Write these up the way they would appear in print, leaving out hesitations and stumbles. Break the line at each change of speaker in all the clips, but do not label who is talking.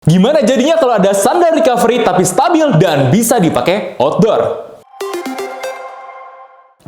Gimana jadinya kalau ada sandal recovery tapi stabil dan bisa dipakai outdoor?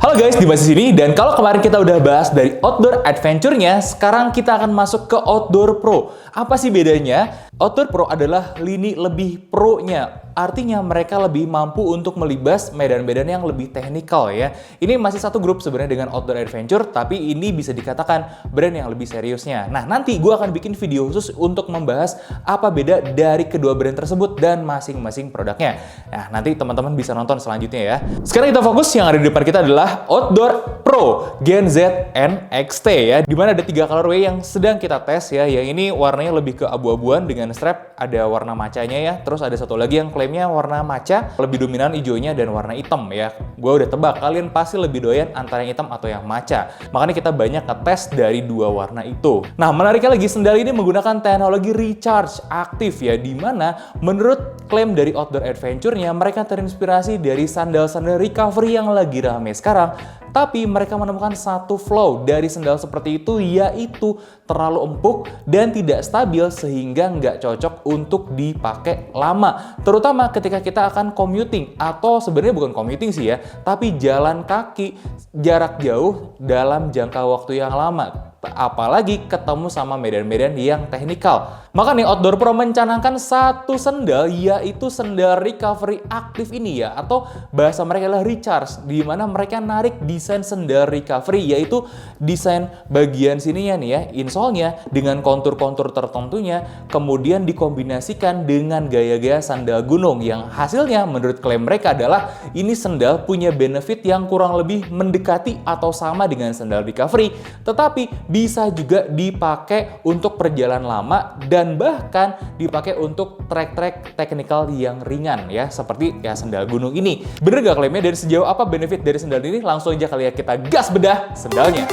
Halo guys, Dimas di sini, dan kalau kemarin kita udah bahas dari outdoor adventure-nya, sekarang kita akan masuk ke outdoor pro. Apa sih bedanya? Outdoor pro adalah lini lebih pro-nya. Artinya mereka lebih mampu untuk melibas medan-medan yang lebih teknikal ya. Ini masih satu grup sebenarnya dengan outdoor adventure, tapi ini bisa dikatakan brand yang lebih seriusnya. Nah, nanti gue akan bikin video khusus untuk membahas apa beda dari kedua brand tersebut dan masing-masing produknya. Nah, nanti teman-teman bisa nonton selanjutnya ya. Sekarang kita fokus, yang ada di depan kita adalah Outdoor Pro Gen Z NXT ya. Dimana ada 3 colorway yang sedang kita tes ya. Yang ini warnanya lebih ke abu-abuan dengan strap, ada warna macanya ya. Terus ada satu lagi yang klaimnya warna maca, lebih dominan hijaunya dan warna hitam ya. Gue udah tebak, kalian pasti lebih doyan antara yang hitam atau yang maca. Makanya kita banyak ngetes dari 2 warna itu. Nah, menariknya lagi, sendal ini menggunakan teknologi recharge aktif ya. Dimana menurut klaim dari Outdoor Adventure-nya, mereka terinspirasi dari sandal-sandal recovery yang lagi rame sekarang. Tapi mereka menemukan satu flaw dari sandal seperti itu, yaitu terlalu empuk dan tidak stabil sehingga nggak cocok untuk dipakai lama. Terutama ketika kita akan commuting, atau sebenarnya bukan commuting sih ya, tapi jalan kaki jarak jauh dalam jangka waktu yang lama. Apalagi ketemu sama medan-medan yang teknikal. Maka nih Outdoor Pro mencanangkan satu sandal, yaitu sandal recovery aktif ini ya, atau bahasa mereka adalah recharge, di mana mereka narik desain sandal recovery, yaitu desain bagian sininya nih ya, insole-nya dengan kontur-kontur tertentunya, kemudian dikombinasikan dengan gaya-gaya sandal gunung, yang hasilnya menurut klaim mereka adalah ini sandal punya benefit yang kurang lebih mendekati atau sama dengan sandal recovery, tetapi bisa juga dipakai untuk perjalanan lama dan bahkan dipakai untuk trek-trek teknikal yang ringan ya, seperti ya sandal gunung ini. Bener gak klaimnya, dan sejauh apa benefit dari sandal ini? Langsung aja kali ya kita gas bedah sandalnya.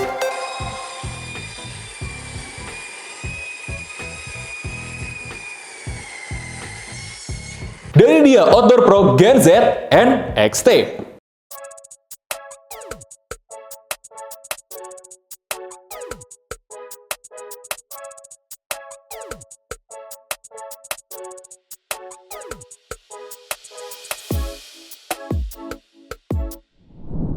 Dari dia Outdoor Pro Gen Z NXT.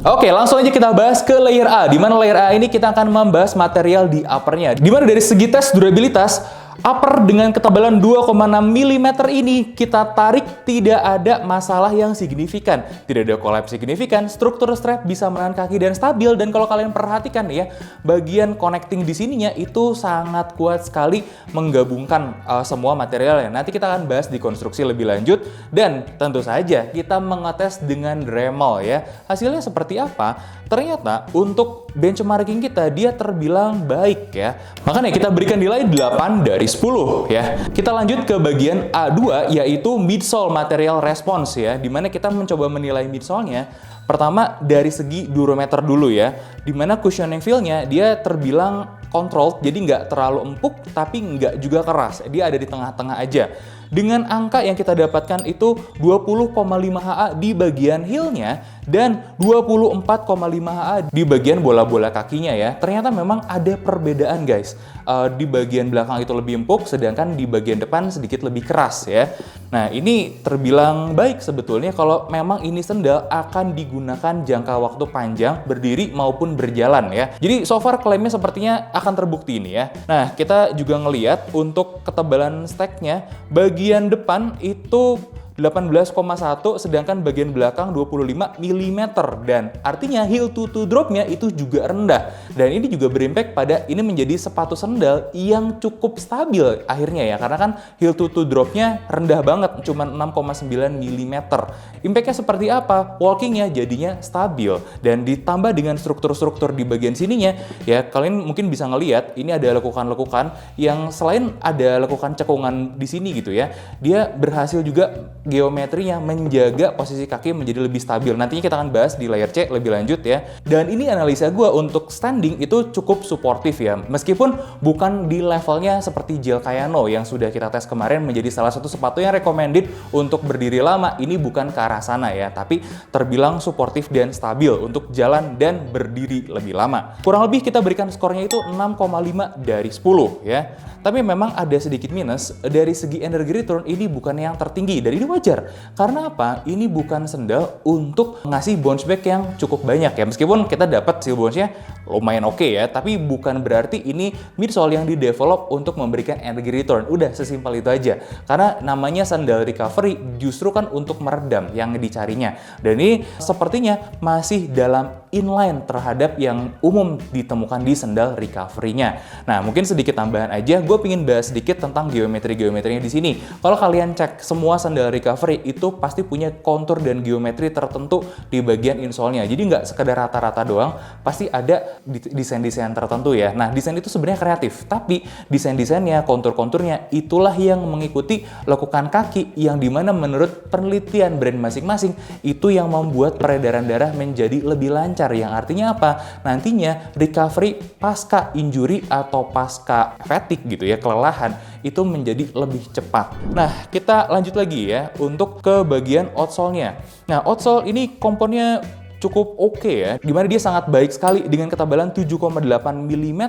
Oke, langsung aja kita bahas ke layer A. Di mana layer A ini kita akan membahas material di uppernya. Di mana dari segi tes durabilitas, upper dengan ketebalan 2,6 mm ini kita tarik tidak ada masalah yang signifikan. Tidak ada collapse signifikan, struktur strap bisa menahan kaki dan stabil. Dan kalau kalian perhatikan ya, bagian connecting di sininya itu sangat kuat sekali menggabungkan semua materialnya. Nanti kita akan bahas di konstruksi lebih lanjut. Dan tentu saja kita mengetes dengan Dremel ya. Hasilnya seperti apa? Ternyata untuk benchmarking kita dia terbilang baik ya. Makanya kita berikan nilai 8 dari 10 ya. Kita lanjut ke bagian A2, yaitu midsole material response ya, dimana kita mencoba menilai midsole-nya. Pertama dari segi durometer dulu ya, dimana cushioning feel-nya dia terbilang controlled, jadi nggak terlalu empuk tapi nggak juga keras, dia ada di tengah-tengah aja. Dengan angka yang kita dapatkan itu 20,5 HA di bagian heel-nya dan 24,5 HA di bagian bola-bola kakinya ya. Ternyata memang ada perbedaan guys. Di bagian belakang itu lebih empuk, sedangkan di bagian depan sedikit lebih keras ya. Nah, ini terbilang baik sebetulnya kalau memang ini sandal akan digunakan jangka waktu panjang berdiri maupun berjalan ya. Jadi so far klaimnya sepertinya akan terbukti ini ya. Nah, kita juga ngelihat untuk ketebalan stack-nya, bagian depan itu 18,1, sedangkan bagian belakang 25 mm, dan artinya heel to drop-nya itu juga rendah. Dan ini juga berimpact pada ini menjadi sepatu sandal yang cukup stabil akhirnya ya, karena kan heel to drop-nya rendah banget, cuma 6,9 mm. Impact-nya seperti apa? Walking-nya jadinya stabil, dan ditambah dengan struktur-struktur di bagian sininya ya, kalian mungkin bisa ngelihat ini ada lekukan-lekukan yang selain ada lekukan cekungan di sini gitu ya, dia berhasil juga geometrinya menjaga posisi kaki menjadi lebih stabil. Nantinya kita akan bahas di layer C lebih lanjut ya. Dan ini analisa gue untuk standing itu cukup suportif ya. Meskipun bukan di levelnya seperti Gel Kayano yang sudah kita tes kemarin menjadi salah satu sepatu yang recommended untuk berdiri lama. Ini bukan ke arah sana ya, tapi terbilang suportif dan stabil untuk jalan dan berdiri lebih lama. Kurang lebih kita berikan skornya itu 6,5 dari 10 ya. Tapi memang ada sedikit minus dari segi energy return, ini bukan yang tertinggi dan ini wajar. Karena apa? Ini bukan sendal untuk ngasih bounce back yang cukup banyak ya. Meskipun kita dapat seal bounce-nya lumayan oke ya, tapi bukan berarti ini midsole yang di-develop untuk memberikan energy return. Udah sesimpel itu aja. Karena namanya sandal recovery justru kan untuk meredam yang dicarinya. Dan ini sepertinya masih dalam inline terhadap yang umum ditemukan di sandal recovery-nya. Nah, mungkin sedikit tambahan aja, gue pengen bahas sedikit tentang geometri-geometrinya di sini. Kalau kalian cek semua sandal recovery itu pasti punya kontur dan geometri tertentu di bagian insole-nya. Jadi nggak sekedar rata-rata doang, pasti ada desain-desain tertentu ya. Nah, desain itu sebenarnya kreatif, tapi desain-desainnya, kontur-konturnya itulah yang mengikuti lekukan kaki yang dimana menurut penelitian brand masing-masing itu yang membuat peredaran darah menjadi lebih lancar. Yang artinya apa? Nantinya recovery pasca injury atau pasca fatigue gitu ya, kelelahan, itu menjadi lebih cepat. Nah, kita lanjut lagi ya untuk ke bagian outsole-nya. Nah, outsole ini komponnya cukup oke ya, dimana dia sangat baik sekali dengan ketebalan 7,8 mm,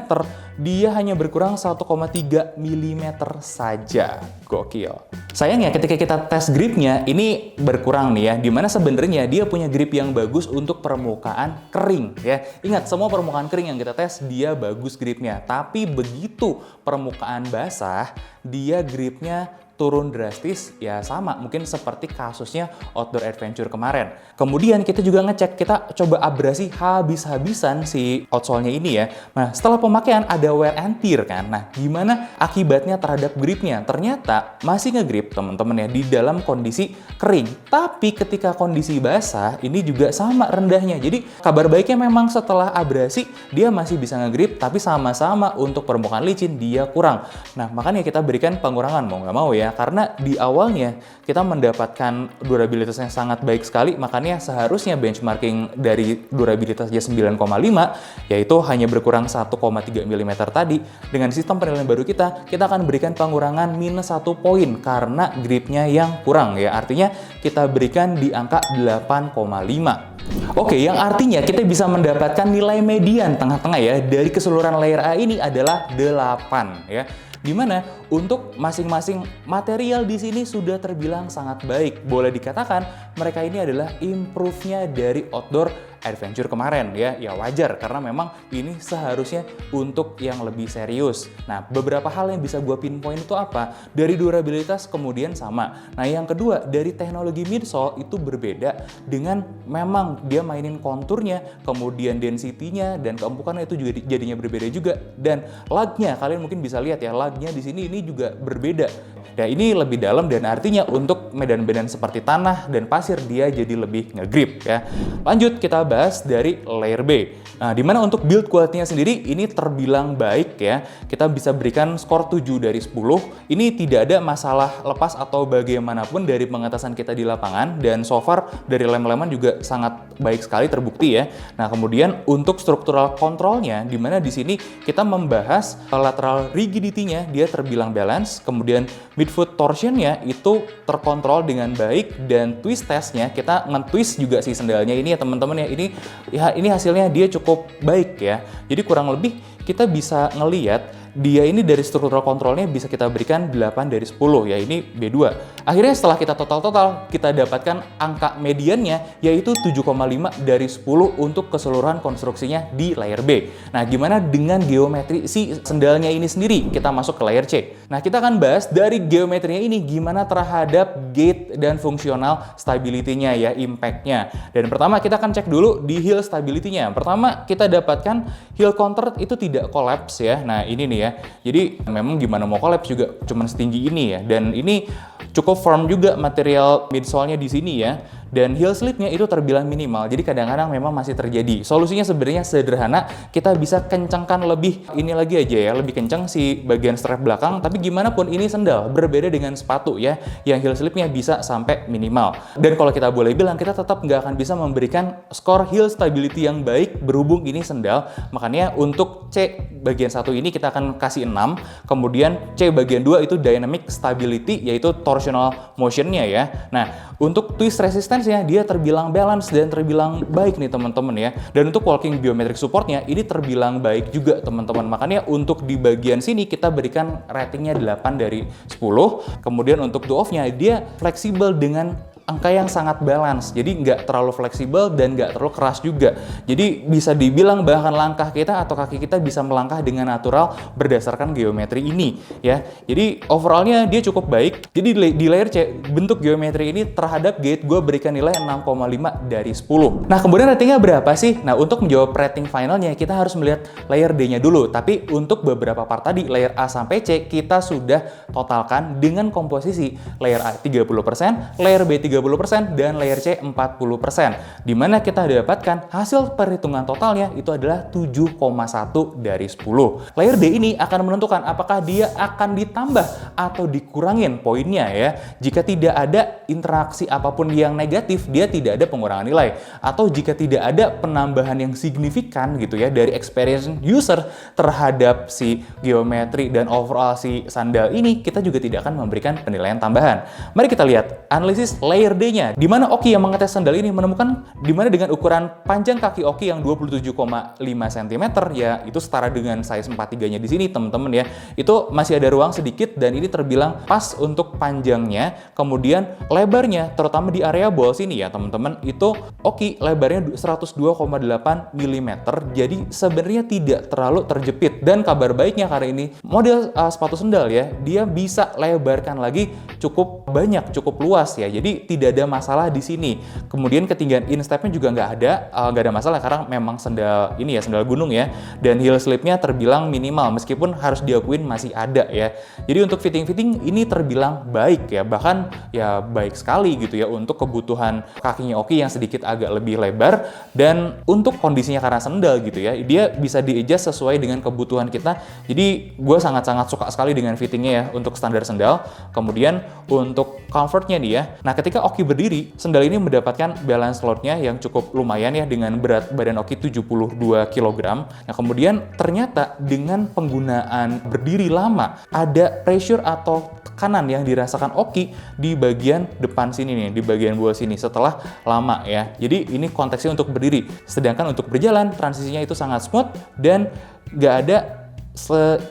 dia hanya berkurang 1,3 mm saja. Gokil. Sayangnya ketika kita tes gripnya ini berkurang nih ya, dimana sebenarnya dia punya grip yang bagus untuk permukaan kering ya. Ingat, semua permukaan kering yang kita tes dia bagus gripnya, tapi begitu permukaan basah dia gripnya turun drastis, ya sama mungkin seperti kasusnya outdoor adventure kemarin. Kemudian kita juga ngecek, kita coba abrasi habis-habisan si outsole-nya ini ya. Nah, setelah pemakaian ada wear and tear kan. Nah, gimana akibatnya terhadap gripnya? Ternyata masih ngegrip teman-teman ya di dalam kondisi kering. Tapi ketika kondisi basah ini juga sama rendahnya. Jadi kabar baiknya memang setelah abrasi dia masih bisa ngegrip, tapi sama-sama untuk permukaan licin dia kurang. Nah, makanya kita berikan pengurangan mau nggak mau ya. Karena di awalnya kita mendapatkan durabilitas yang sangat baik sekali, makanya seharusnya benchmarking dari durabilitasnya 9,5 yaitu hanya berkurang 1,3 mm tadi. Dengan sistem penilaian baru kita akan berikan pengurangan minus 1 poin karena gripnya yang kurang ya. Artinya kita berikan di angka 8,5. Oke, yang artinya kita bisa mendapatkan nilai median tengah-tengah ya dari keseluruhan layer A ini adalah 8 ya. Dimana untuk masing-masing material di sini sudah terbilang sangat baik. Boleh dikatakan mereka ini adalah improve-nya dari outdoor adventure kemarin ya. Ya wajar karena memang ini seharusnya untuk yang lebih serius. Nah, beberapa hal yang bisa gue pinpoint itu apa? Dari durabilitas kemudian sama. Nah, yang kedua dari teknologi midsole itu berbeda dengan memang dia mainin konturnya, kemudian density-nya dan keempukannya itu juga jadinya berbeda juga. Dan lug-nya kalian mungkin bisa lihat ya, lug-nya di sini ini juga berbeda. Ya, ini lebih dalam dan artinya untuk medan-medan seperti tanah dan pasir dia jadi lebih ngegrip ya. Lanjut kita bahas dari layer B. Nah, dimana untuk build quality-nya sendiri ini terbilang baik ya. Kita bisa berikan skor 7 dari 10. Ini tidak ada masalah lepas atau bagaimanapun dari pengetasan kita di lapangan dan so far dari lem-leman juga sangat baik sekali terbukti ya. Nah, kemudian untuk struktural control-nya dimana di sini kita membahas lateral rigidity-nya dia terbilang balance, kemudian midfoot torsion-nya itu terkontrol dengan baik dan twist test-nya kita nge-twist juga si sendalnya ini ya teman-teman ya, ini hasilnya dia cukup baik ya. Jadi kurang lebih kita bisa ngelihat dia ini dari struktural kontrolnya bisa kita berikan 8 dari 10 ya, ini B2. Akhirnya setelah kita total kita dapatkan angka mediannya yaitu 7,5 dari 10 untuk keseluruhan konstruksinya di layer B. Nah, gimana dengan geometri si sendalnya ini sendiri? Kita masuk ke layer C. Nah, kita akan bahas dari geometrinya ini gimana terhadap gait dan fungsional stability-nya ya, impact-nya. Dan pertama kita akan cek dulu di heel stability-nya. Pertama kita dapatkan heel counter itu tidak collapse ya. Nah, ini nih ya. Jadi memang gimana mau collapse juga cuman setinggi ini ya. Dan ini cukup firm juga material midsole-nya di sini ya. Dan heel slipnya itu terbilang minimal, jadi kadang-kadang memang masih terjadi. Solusinya sebenarnya sederhana, kita bisa kencangkan lebih ini lagi aja ya, lebih kencang si bagian strap belakang, tapi gimana pun ini sendal, berbeda dengan sepatu ya, yang heel slipnya bisa sampai minimal. Dan kalau kita boleh bilang, kita tetap nggak akan bisa memberikan skor heel stability yang baik berhubung ini sendal. Makanya untuk C bagian 1 ini kita akan kasih 6, kemudian C bagian 2 itu dynamic stability, yaitu torsional motionnya ya. Nah, untuk twist resistance-nya dia terbilang balance dan terbilang baik nih teman-teman ya. Dan untuk walking biometric support-nya ini terbilang baik juga teman-teman. Makanya untuk di bagian sini kita berikan ratingnya 8 dari 10. Kemudian untuk do off-nya dia fleksibel dengan angka yang sangat balance, jadi nggak terlalu fleksibel dan nggak terlalu keras juga. Jadi bisa dibilang bahkan langkah kita atau kaki kita bisa melangkah dengan natural berdasarkan geometri ini ya. Jadi overallnya dia cukup baik. Jadi di layer C bentuk geometri ini terhadap gate gue berikan nilai 6,5 dari 10. Nah kemudian ratingnya berapa sih? Nah untuk menjawab rating finalnya kita harus melihat layer D-nya dulu. Tapi untuk beberapa part tadi layer A sampai C kita sudah totalkan dengan komposisi layer A 30%, layer B 30%, dan layer C 40%. Dimana kita dapatkan hasil perhitungan totalnya itu adalah 7,1 dari 10. Layer D ini akan menentukan apakah dia akan ditambah atau dikurangin poinnya ya. Jika tidak ada interaksi apapun yang negatif, dia tidak ada pengurangan nilai. Atau jika tidak ada penambahan yang signifikan gitu ya dari experience user terhadap si geometri dan overall si sandal ini, kita juga tidak akan memberikan penilaian tambahan. Mari kita lihat analisis layer D-nya, di mana Oki yang mengetes sandal ini menemukan di mana dengan ukuran panjang kaki Oki yang 27,5 cm ya, itu setara dengan size 43-nya di sini teman-teman ya. Itu masih ada ruang sedikit dan ini terbilang pas untuk panjangnya. Kemudian lebarnya terutama di area ball sini ya teman-teman, itu Oki lebarnya 102,8 mm. Jadi sebenarnya tidak terlalu terjepit, dan kabar baiknya karena ini model sepatu sendal ya, dia bisa lebarkan lagi cukup banyak, cukup luas ya. Jadi tidak ada masalah di sini. Kemudian ketinggian instepnya juga nggak ada masalah karena memang sendal ini ya, sendal gunung ya. Dan heel slipnya terbilang minimal meskipun harus diakuin masih ada ya. Jadi untuk fitting ini terbilang baik ya, bahkan ya baik sekali gitu ya untuk kebutuhan kakinya Oki yang sedikit agak lebih lebar, dan untuk kondisinya karena sendal gitu ya, dia bisa di-adjust sesuai dengan kebutuhan kita. Jadi gue sangat-sangat suka sekali dengan fittingnya ya untuk standar sendal. Kemudian untuk comfortnya nih ya, nah ketika Oki berdiri, sendal ini mendapatkan balance load-nya yang cukup lumayan ya, dengan berat badan Oki 72 kg. Nah kemudian ternyata dengan penggunaan berdiri lama, ada pressure atau tekanan yang dirasakan Oki di bagian depan sini nih, di bagian bawah sini setelah lama ya. Jadi ini konteksnya untuk berdiri, sedangkan untuk berjalan transisinya itu sangat smooth dan nggak ada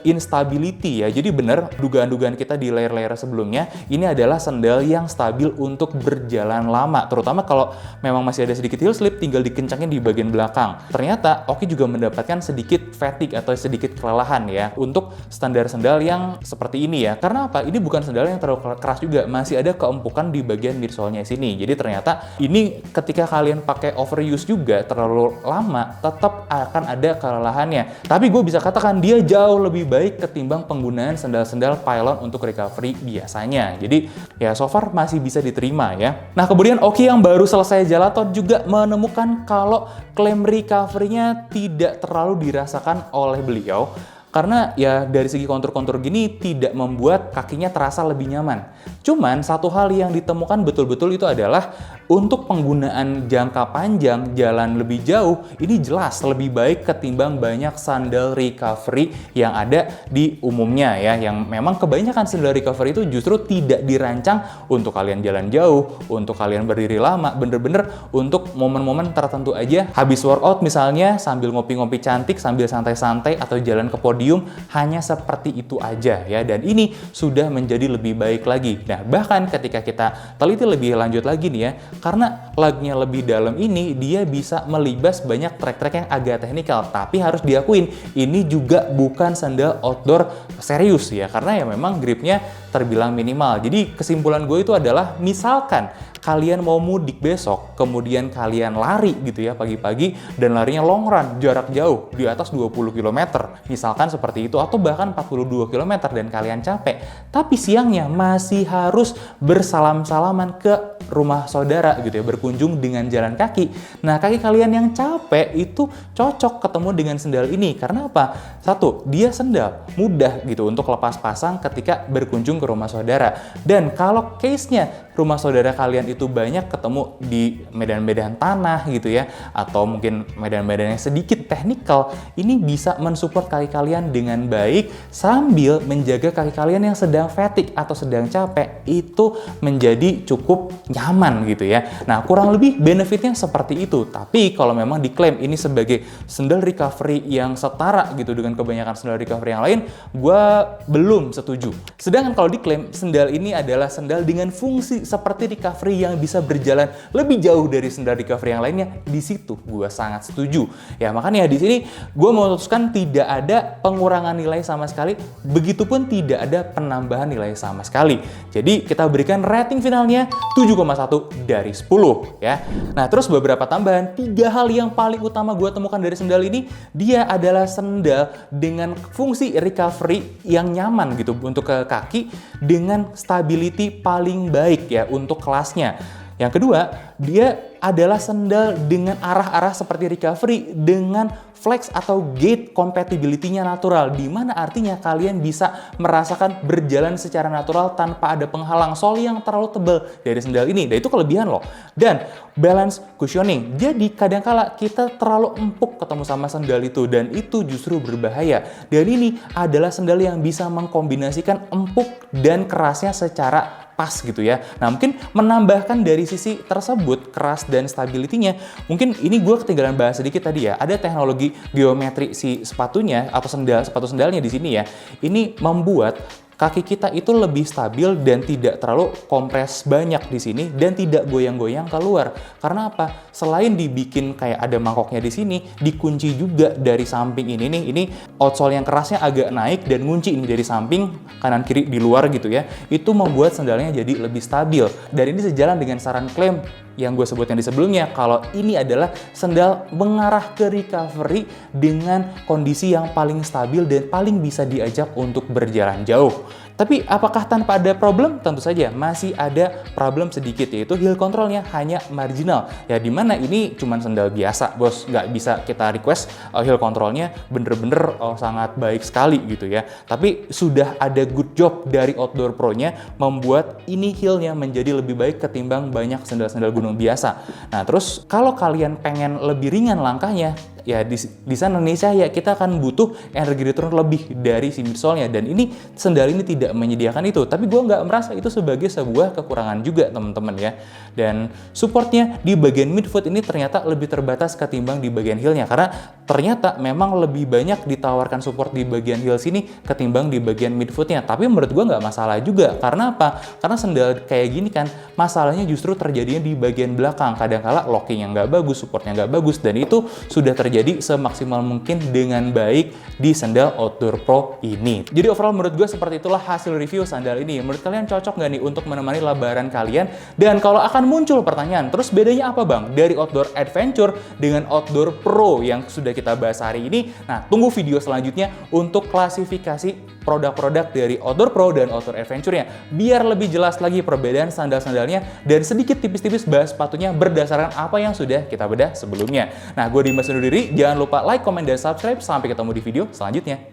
instability ya. Jadi benar dugaan-dugaan kita di layer-layer sebelumnya, ini adalah sandal yang stabil untuk berjalan lama, terutama kalau memang masih ada sedikit heel slip, tinggal dikencangin di bagian belakang. Ternyata Oki juga mendapatkan sedikit fatigue atau sedikit kelelahan ya untuk standar sandal yang seperti ini ya. Karena apa? Ini bukan sandal yang terlalu keras juga, masih ada keempukan di bagian midsole-nya sini. Jadi ternyata ini ketika kalian pakai overuse juga terlalu lama, tetap akan ada kelelahannya. Tapi gue bisa katakan dia jauh lebih baik ketimbang penggunaan sandal-sandal pylon untuk recovery biasanya. Jadi ya so far masih bisa diterima ya. Nah kemudian Oki yang baru selesai Gelato juga menemukan kalau klaim recovery-nya tidak terlalu dirasakan oleh beliau. Karena ya dari segi kontur-kontur gini tidak membuat kakinya terasa lebih nyaman. Cuman satu hal yang ditemukan betul-betul itu adalah untuk penggunaan jangka panjang, jalan lebih jauh, ini jelas lebih baik ketimbang banyak sandal recovery yang ada di umumnya ya. Yang memang kebanyakan sandal recovery itu justru tidak dirancang untuk kalian jalan jauh, untuk kalian berdiri lama, bener-bener untuk momen-momen tertentu aja. Habis workout misalnya sambil ngopi-ngopi cantik, sambil santai-santai atau jalan ke podium, hanya seperti itu aja ya, dan ini sudah menjadi lebih baik lagi. Nah bahkan ketika kita teliti lebih lanjut lagi nih ya, karena lagnya lebih dalam ini, dia bisa melibas banyak trek-trek yang agak teknikal. Tapi harus diakuin ini juga bukan sandal outdoor serius ya, karena ya memang gripnya terbilang minimal. Jadi kesimpulan gue itu adalah misalkan kalian mau mudik besok, kemudian kalian lari gitu ya pagi-pagi, dan larinya long run, jarak jauh, di atas 20 km, misalkan seperti itu, atau bahkan 42 km dan kalian capek, tapi siangnya masih harus bersalam-salaman ke rumah saudara gitu ya, berkunjung dengan jalan kaki. Nah, kaki kalian yang capek itu cocok ketemu dengan sendal ini. Karena apa? Satu, dia sendal mudah gitu untuk lepas pasang ketika berkunjung ke rumah saudara. Dan kalau case-nya rumah saudara kalian itu banyak ketemu di medan-medan tanah gitu ya, atau mungkin medan-medan yang sedikit teknikal, ini bisa mensupport kaki kalian dengan baik sambil menjaga kaki kalian yang sedang fatigue atau sedang capek itu menjadi cukup nyaman gitu ya. Nah, kurang lebih benefitnya seperti itu. Tapi kalau memang diklaim ini sebagai sandal recovery yang setara gitu dengan kebanyakan sandal recovery yang lain, gue belum setuju. Sedangkan kalau diklaim sandal ini adalah sandal dengan fungsi seperti recovery yang bisa berjalan lebih jauh dari sandal recovery yang lainnya, di situ gue sangat setuju. Ya, makanya di sini gue memutuskan tidak ada pengurangan nilai sama sekali, begitupun tidak ada penambahan nilai sama sekali. Jadi kita berikan rating finalnya 7,1 dari 10 ya. Nah, terus beberapa tambahan, 3 hal yang paling utama gue temukan dari sandal ini, dia adalah sandal dengan fungsi recovery yang nyaman gitu untuk ke kaki dengan stability paling baik ya untuk kelasnya. Yang kedua, dia adalah sandal dengan arah-arah seperti recovery dengan flex atau gait compatibility-nya natural, di mana artinya kalian bisa merasakan berjalan secara natural tanpa ada penghalang sol yang terlalu tebal dari sandal ini. Dan itu kelebihan loh. Dan balance cushioning. Jadi kadangkala kita terlalu empuk ketemu sama sandal itu, dan itu justru berbahaya. Dan ini adalah sandal yang bisa mengkombinasikan empuk dan kerasnya secara pas gitu ya. Nah, mungkin menambahkan dari sisi tersebut, keras dan stability-nya, mungkin ini gue ketinggalan bahas sedikit tadi ya. Ada teknologi geometri si sepatunya atau sepatu sandalnya di sini ya. Ini membuat kaki kita itu lebih stabil dan tidak terlalu kompres banyak di sini dan tidak goyang-goyang keluar. Karena apa? Selain dibikin kayak ada mangkoknya di sini, dikunci juga dari samping ini nih. Ini outsole yang kerasnya agak naik dan ngunci ini dari samping kanan kiri di luar gitu ya. Itu membuat sandalnya jadi lebih stabil. Dan ini sejalan dengan saran klaim yang gue sebutkan di sebelumnya, kalau ini adalah sandal mengarah ke recovery dengan kondisi yang paling stabil dan paling bisa diajak untuk berjalan jauh. Tapi apakah tanpa ada problem? Tentu saja masih ada problem sedikit, yaitu heel controlnya hanya marginal. Ya, dimana ini cuma sandal biasa, bos. Nggak bisa kita request heel controlnya bener-bener sangat baik sekali gitu ya. Tapi sudah ada good job dari Outdoor Pro-nya membuat ini heelnya menjadi lebih baik ketimbang banyak sandal-sandal gunung biasa. Nah, terus kalau kalian pengen lebih ringan langkahnya, ya di sana Indonesia ya kita akan butuh energi return lebih dari si midsole-nya, dan ini sandal ini tidak menyediakan itu. Tapi gue nggak merasa itu sebagai sebuah kekurangan juga teman-teman ya. Dan supportnya di bagian midfoot ini ternyata lebih terbatas ketimbang di bagian heelnya, karena ternyata memang lebih banyak ditawarkan support di bagian heel sini ketimbang di bagian midfootnya. Tapi menurut gue nggak masalah juga. Karena apa? Karena sandal kayak gini kan masalahnya justru terjadinya di bagian belakang. Kadangkala locking yang nggak bagus, supportnya nggak bagus, dan itu sudah terjadi semaksimal mungkin dengan baik di sandal Outdoor Pro ini. Jadi overall menurut gue seperti itulah hasil review sandal ini. Menurut kalian cocok nggak nih untuk menemani lebaran kalian? Dan kalau akan muncul pertanyaan, terus bedanya apa bang dari Outdoor Adventure dengan Outdoor Pro yang sudah kita bahas hari ini? Nah, tunggu video selanjutnya untuk klasifikasi produk-produk dari Outdoor Pro dan Outdoor Adventure-nya, biar lebih jelas lagi perbedaan sandal-sandalnya dan sedikit tipis-tipis bahas sepatunya berdasarkan apa yang sudah kita bedah sebelumnya. Nah, gue Dimas undur diri, jangan lupa like, comment, dan subscribe. Sampai ketemu di video selanjutnya.